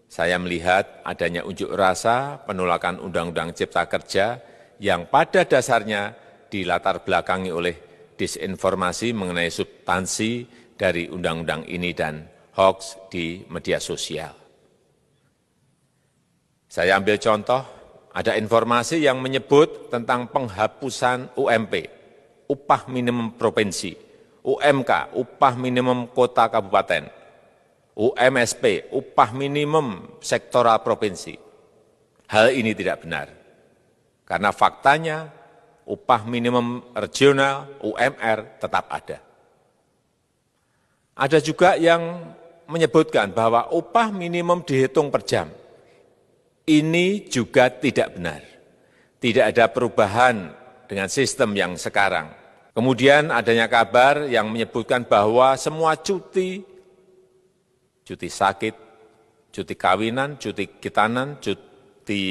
Saya melihat adanya unjuk rasa penolakan Undang-Undang Cipta Kerja yang pada dasarnya dilatar belakangi oleh disinformasi mengenai substansi dari undang-undang ini dan hoax di media sosial. Saya ambil contoh, ada informasi yang menyebut tentang penghapusan UMP, upah minimum provinsi, UMK, upah minimum kota kabupaten, UMSP, upah minimum sektoral provinsi. Hal ini tidak benar, karena faktanya upah minimum regional, UMR, tetap ada. Ada juga yang menyebutkan bahwa upah minimum dihitung per jam. Ini juga tidak benar. Tidak ada perubahan dengan sistem yang sekarang. Kemudian adanya kabar yang menyebutkan bahwa semua cuti sakit, cuti kawinan, cuti khitanan, cuti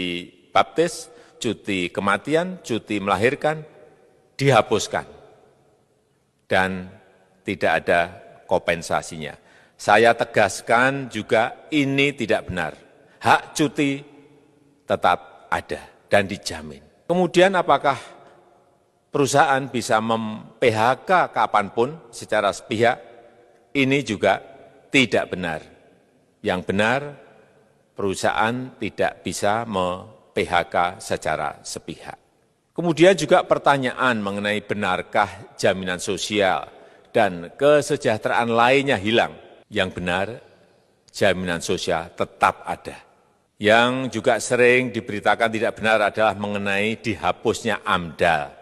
baptis, cuti kematian, cuti melahirkan, dihapuskan. Dan tidak ada kompensasinya. Saya tegaskan juga ini tidak benar. Hak cuti tetap ada dan dijamin. Kemudian apakah perusahaan bisa mem-PHK kapanpun secara sepihak? Ini juga tidak benar. Yang benar, perusahaan tidak bisa mem-PHK secara sepihak. Kemudian juga pertanyaan mengenai benarkah jaminan sosial dan kesejahteraan lainnya hilang. Yang benar, jaminan sosial tetap ada. Yang juga sering diberitakan tidak benar adalah mengenai dihapusnya AMDAL,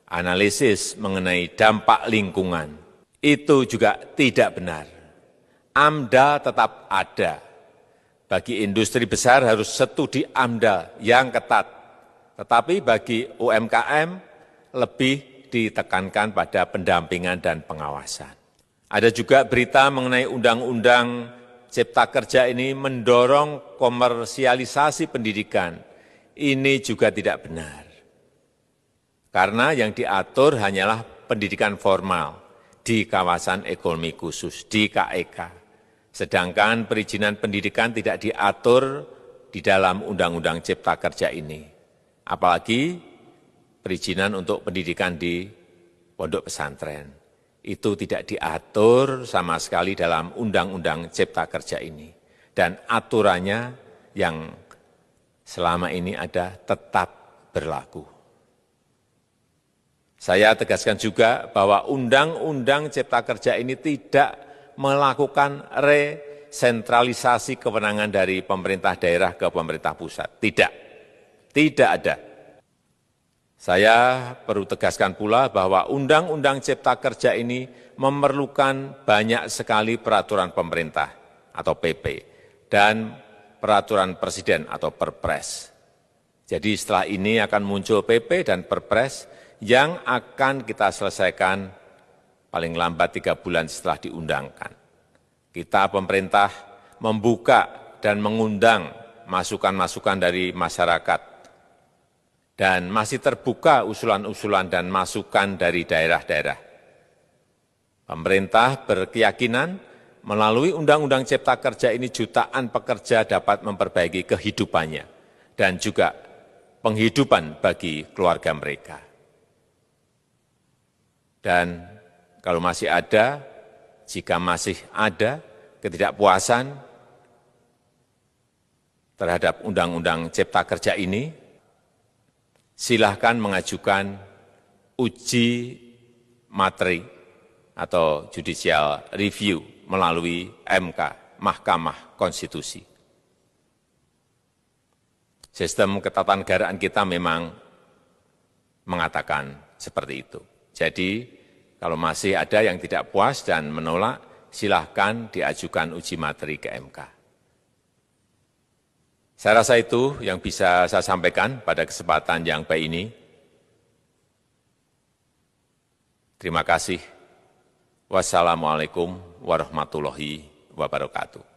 analisis mengenai dampak lingkungan. Itu juga tidak benar. AMDAL tetap ada. Bagi industri besar harus studi AMDAL yang ketat. Tetapi bagi UMKM lebih ditekankan pada pendampingan dan pengawasan. Ada juga berita mengenai Undang-Undang Cipta Kerja ini mendorong komersialisasi pendidikan. Ini juga tidak benar. Karena yang diatur hanyalah pendidikan formal di kawasan ekonomi khusus, di KEK. Sedangkan perizinan pendidikan tidak diatur di dalam Undang-Undang Cipta Kerja ini. Apalagi perizinan untuk pendidikan di pondok pesantren. Itu tidak diatur sama sekali dalam Undang-Undang Cipta Kerja ini. Dan aturannya yang selama ini ada tetap berlaku. Saya tegaskan juga bahwa Undang-Undang Cipta Kerja ini tidak melakukan resentralisasi kewenangan dari pemerintah daerah ke pemerintah pusat. Tidak ada. Saya perlu tegaskan pula bahwa Undang-Undang Cipta Kerja ini memerlukan banyak sekali peraturan pemerintah atau PP dan peraturan presiden atau Perpres. Jadi setelah ini akan muncul PP dan Perpres yang akan kita selesaikan paling lambat 3 bulan setelah diundangkan. Kita pemerintah membuka dan mengundang masukan-masukan dari masyarakat. Dan masih terbuka usulan-usulan dan masukan dari daerah-daerah. Pemerintah berkeyakinan melalui Undang-Undang Cipta Kerja ini jutaan pekerja dapat memperbaiki kehidupannya dan juga penghidupan bagi keluarga mereka. Dan kalau masih ada, jika masih ada ketidakpuasan terhadap Undang-Undang Cipta Kerja ini, silahkan mengajukan uji materi atau judicial review melalui MK, Mahkamah Konstitusi. Sistem ketatanegaraan kita memang mengatakan seperti itu. Jadi, kalau masih ada yang tidak puas dan menolak, silahkan diajukan uji materi ke MK. Saya rasa itu yang bisa saya sampaikan pada kesempatan yang baik ini. Terima kasih. Wassalamualaikum warahmatullahi wabarakatuh.